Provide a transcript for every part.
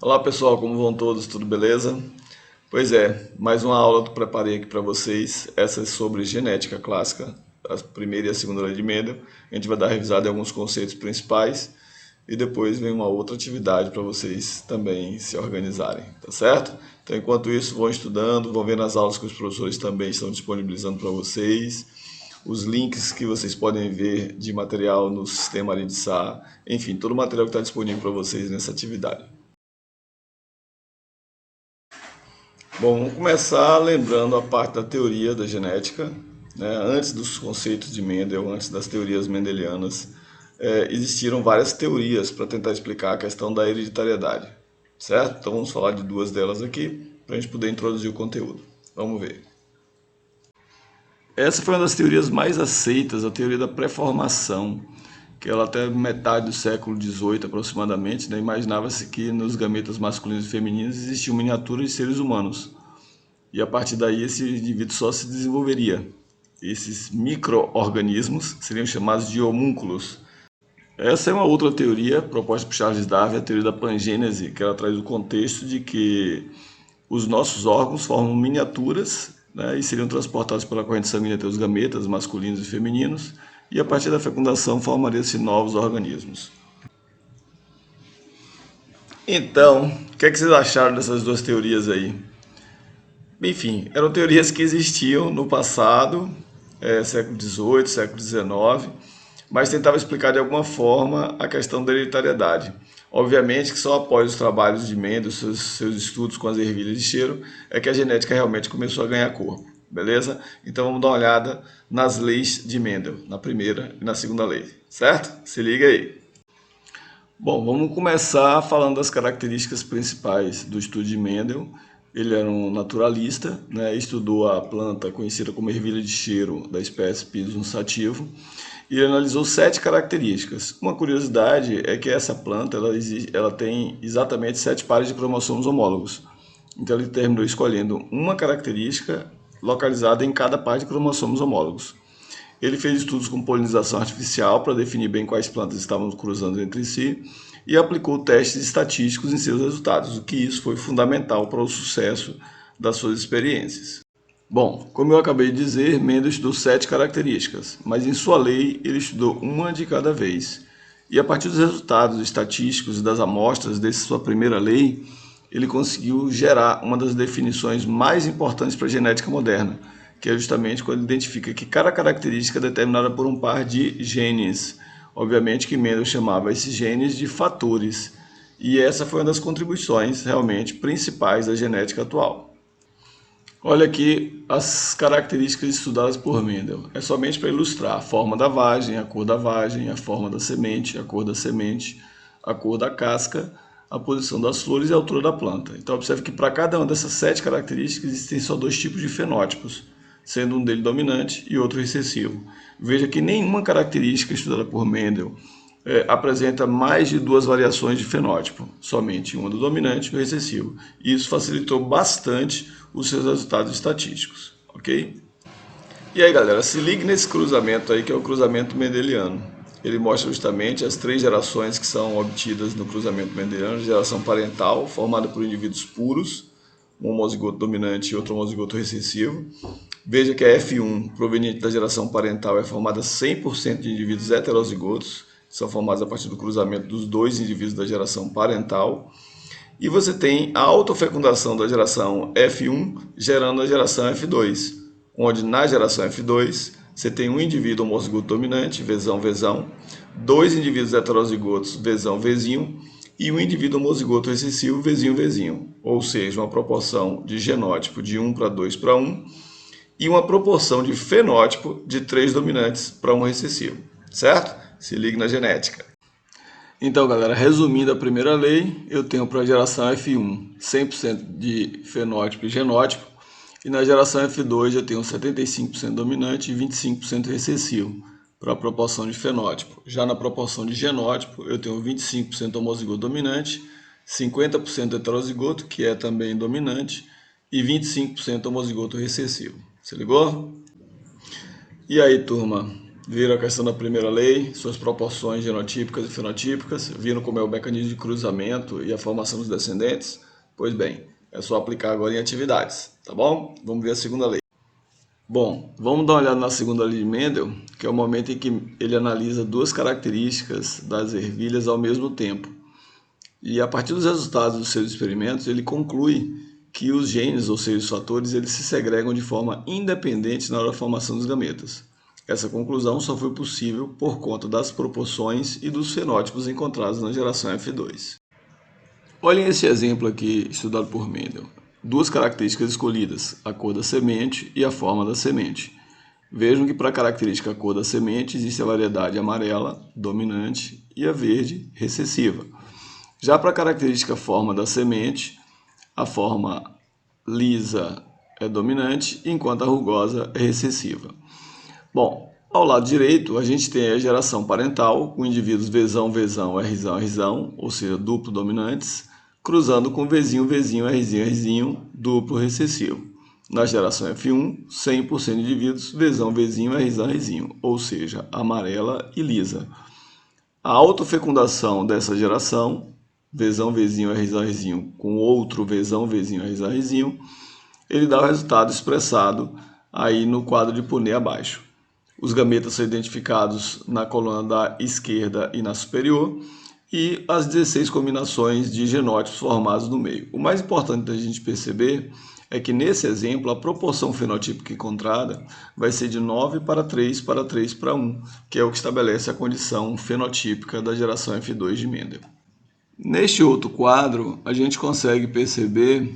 Olá pessoal, como vão todos? Tudo beleza? Pois é, mais uma aula que eu preparei aqui para vocês. Essa é sobre genética clássica, a primeira e a segunda lei de Mendel. A gente vai dar revisada em alguns conceitos principais e depois vem uma outra atividade para vocês também se organizarem, tá certo? Então, enquanto isso, vão estudando, vão vendo as aulas que os professores também estão disponibilizando para vocês, os links que vocês podem ver de material no sistema Aridissá, enfim, todo o material que está disponível para vocês nessa atividade. Bom, vamos começar lembrando a parte da teoria da genética, né? Antes dos conceitos de Mendel, antes das teorias mendelianas, existiram várias teorias para tentar explicar a questão da hereditariedade, certo? Então vamos falar de duas delas aqui, para a gente poder introduzir o conteúdo. Vamos ver. Essa foi uma das teorias mais aceitas, a teoria da pré-formação, que ela até metade do século XVIII aproximadamente, né, imaginava-se que nos gametas masculinos e femininos existiam miniaturas de seres humanos. E a partir daí esse indivíduo só se desenvolveria. Esses micro-organismos seriam chamados de homúnculos. Essa é uma outra teoria proposta por Charles Darwin, a teoria da pangênese, que ela traz o contexto de que os nossos órgãos formam miniaturas, né, e seriam transportados pela corrente sanguínea até os gametas masculinos e femininos, e a partir da fecundação formariam-se novos organismos. Então, o que vocês acharam dessas duas teorias aí? Enfim, eram teorias que existiam no passado, século XVIII, século XIX, mas tentava explicar de alguma forma a questão da hereditariedade. Obviamente que só após os trabalhos de Mendel, seus estudos com as ervilhas de cheiro, é que a genética realmente começou a ganhar corpo, beleza? Então vamos dar uma olhada nas leis de Mendel, na primeira e na segunda lei, certo? Se liga aí. Bom, vamos começar falando das características principais do estudo de Mendel. Ele era um naturalista, né? Estudou a planta conhecida como ervilha de cheiro da espécie Pisum sativo e ele analisou 7 características. Uma curiosidade é que essa planta ela tem exatamente 7 pares de cromossomos homólogos. Então ele terminou escolhendo uma característica localizada em cada par de cromossomos homólogos. Ele fez estudos com polinização artificial para definir bem quais plantas estavam cruzando entre si e aplicou testes estatísticos em seus resultados, o que isso foi fundamental para o sucesso das suas experiências. Bom, como eu acabei de dizer, Mendel estudou 7 características, mas em sua lei ele estudou uma de cada vez. E a partir dos resultados estatísticos e das amostras dessa sua primeira lei, ele conseguiu gerar uma das definições mais importantes para a genética moderna, que é justamente quando ele identifica que cada característica é determinada por um par de genes. Obviamente que Mendel chamava esses genes de fatores, e essa foi uma das contribuições realmente principais da genética atual. Olha aqui as características estudadas por Mendel. É somente para ilustrar a forma da vagem, a cor da vagem, a forma da semente, a cor da semente, a cor da casca, a posição das flores e a altura da planta. Então observe que para cada uma dessas 7 características existem só 2 tipos de fenótipos, sendo um deles dominante e outro recessivo. Veja que nenhuma característica estudada por Mendel apresenta mais de 2 variações de fenótipo, somente uma do dominante e o recessivo. E isso facilitou bastante os seus resultados estatísticos, ok? E aí galera, se ligue nesse cruzamento aí que é o cruzamento mendeliano. Ele mostra justamente as 3 gerações que são obtidas no cruzamento mendeliano: geração parental, formada por indivíduos puros, um homozigoto dominante e outro homozigoto recessivo. Veja que a F1, proveniente da geração parental, é formada 100% de indivíduos heterozigotos, que são formados a partir do cruzamento dos 2 indivíduos da geração parental. E você tem a autofecundação da geração F1 gerando a geração F2, onde na geração F2 você tem um indivíduo homozigoto dominante, Vzão, Vzão, 2 indivíduos heterozigotos, Vzão, Vzinho, e um indivíduo homozigoto recessivo, Vzinho, Vzinho, ou seja, uma proporção de genótipo de 1 para 2 para 1 e uma proporção de fenótipo de 3 dominantes para 1 recessivo, certo? Se ligue na genética. Então, galera, resumindo a primeira lei, eu tenho para a geração F1 100% de fenótipo e genótipo, e na geração F2 eu tenho 75% dominante e 25% recessivo, para a proporção de fenótipo. Já na proporção de genótipo, eu tenho 25% homozigoto dominante, 50% heterozigoto, que é também dominante, e 25% homozigoto recessivo. Se ligou? E aí, turma? Viram a questão da primeira lei, suas proporções genotípicas e fenotípicas, viram como é o mecanismo de cruzamento e a formação dos descendentes? Pois bem, é só aplicar agora em atividades, tá bom? Vamos ver a segunda lei. Bom, vamos dar uma olhada na segunda lei de Mendel, que é o momento em que ele analisa duas características das ervilhas ao mesmo tempo. E a partir dos resultados dos seus experimentos, ele conclui que os genes, ou seja, os fatores, eles se segregam de forma independente na hora da formação dos gametas. Essa conclusão só foi possível por conta das proporções e dos fenótipos encontrados na geração F2. Olhem esse exemplo aqui estudado por Mendel. Duas características escolhidas, a cor da semente e a forma da semente. Vejam que para a característica cor da semente existe a variedade amarela, dominante, e a verde, recessiva. Já para a característica forma da semente, a forma lisa é dominante, enquanto a rugosa é recessiva. Bom, ao lado direito a gente tem a geração parental, com indivíduos Vzão, Vzão, Rzão, Rzão, ou seja, duplo dominantes, cruzando com Vzinho, Vzinho, Rzinho, Rzinho, duplo recessivo. Na geração F1, 100% de indivíduos Vzão, Vzinho, Rzão, Rzinho, ou seja, amarela e lisa. A autofecundação dessa geração, Vzão, Vzinho, Rzão, Rzinho, com outro Vzão, Vzinho, Rzão, Rzinho, ele dá o resultado expressado aí no quadro de Punnett abaixo. Os gametas são identificados na coluna da esquerda e na superior, e as 16 combinações de genótipos formados no meio. O mais importante da gente perceber é que nesse exemplo a proporção fenotípica encontrada vai ser de 9 para 3 para 3 para 1, que é o que estabelece a condição fenotípica da geração F2 de Mendel. Neste outro quadro, a gente consegue perceber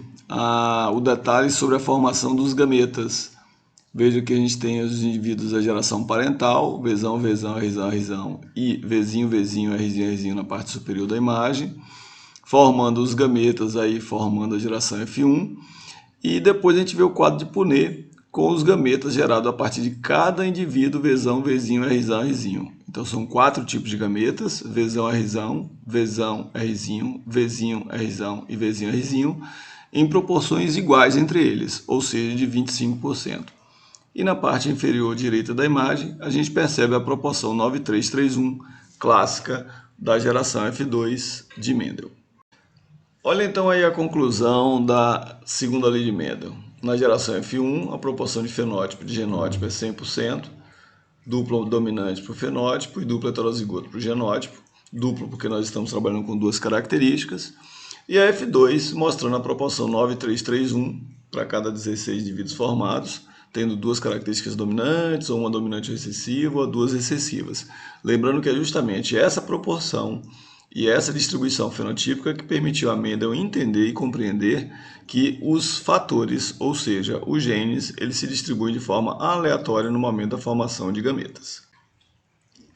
o detalhe sobre a formação dos gametas. Veja que a gente tem os indivíduos da geração parental, Vzão, Vzão, Rzão, Rzão e Vzinho, Vzinho, Rzinho, Rzinho na parte superior da imagem, formando os gametas aí, formando a geração F1. E depois a gente vê o quadro de Punnett com os gametas gerados a partir de cada indivíduo Vzão, Vzinho, Rzão, Rzinho. Então são 4 tipos de gametas, Vzão, Rzão, Vzão, Rzinho, Vzinho, Rzão e Vzinho, Rzinho, em proporções iguais entre eles, ou seja, de 25%. E na parte inferior direita da imagem, a gente percebe a proporção 9331, clássica da geração F2 de Mendel. Olha então aí a conclusão da segunda lei de Mendel. Na geração F1, a proporção de fenótipo e de genótipo é 100%, duplo dominante para o fenótipo e duplo heterozigoto para o genótipo, duplo porque nós estamos trabalhando com duas características, e a F2 mostrando a proporção 9331 para cada 16 indivíduos formados, tendo duas características dominantes, ou uma dominante recessiva, ou duas recessivas. Lembrando que é justamente essa proporção e essa distribuição fenotípica que permitiu a Mendel entender e compreender que os fatores, ou seja, os genes, eles se distribuem de forma aleatória no momento da formação de gametas.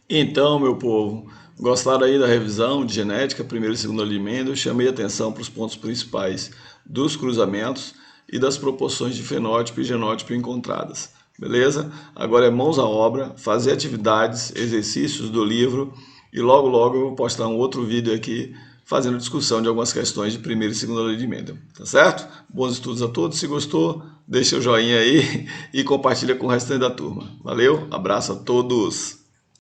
Então, meu povo, gostaram aí da revisão de genética, primeira e segunda lei de Mendel? Chamei atenção para os pontos principais dos cruzamentos e das proporções de fenótipo e genótipo encontradas. Beleza? Agora é mãos à obra, fazer atividades, exercícios do livro e logo logo eu vou postar um outro vídeo aqui fazendo discussão de algumas questões de primeira e segunda lei de Mendel. Tá certo? Bons estudos a todos. Se gostou, deixa o joinha aí e compartilha com o restante da turma. Valeu, abraço a todos!